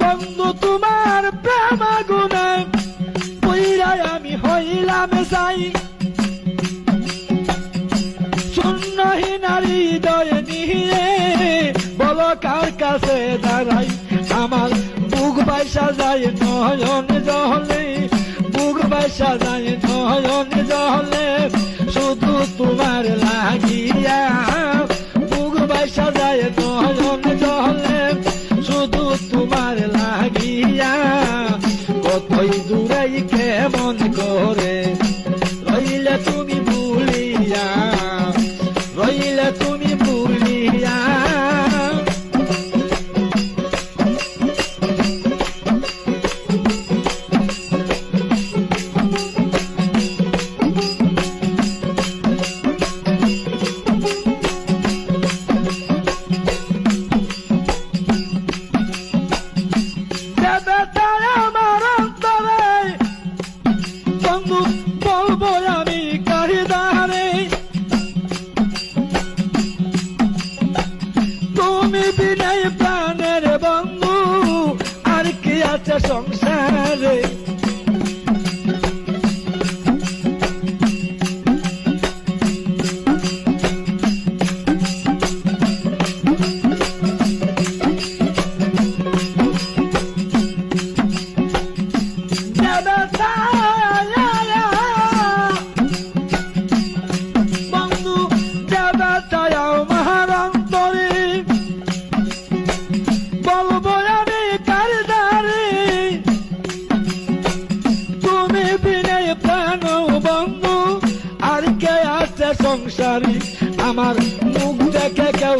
বন্ধু তোমার প্রেম আগুনে পুইরাই আমি হইলাম যাই, শূন্যহীন হৃদয় নিয়ে বলো কার কাছে দাঁড়াই। আমার বুক বাইসা যায় নয়ন জলে, বুক বাইসা যায় নয়ন জলে, শুধু তোমার লাগিয়া। বুক বাইসা যায় নয়ন জলে, শুধু তোমার লাগিয়া। কতই দূরে কেমন করে রইলে তুমি ভুলিয়া, রইলে তুমি ভুলিয়া। আমার অন্তরে বন্ধু বলবো আমি কাহিদারে, তুমি বিনয় প্রাণের বন্ধু আর কি আছে সংসারে। বন্ধু যাবে তাই আমার অন্তরে বলবো আমি কারদারে, তুমি বিনয় প্রাণ বন্ধু আর কে আছে সংসারী। আমার মুখ দেখে কেউ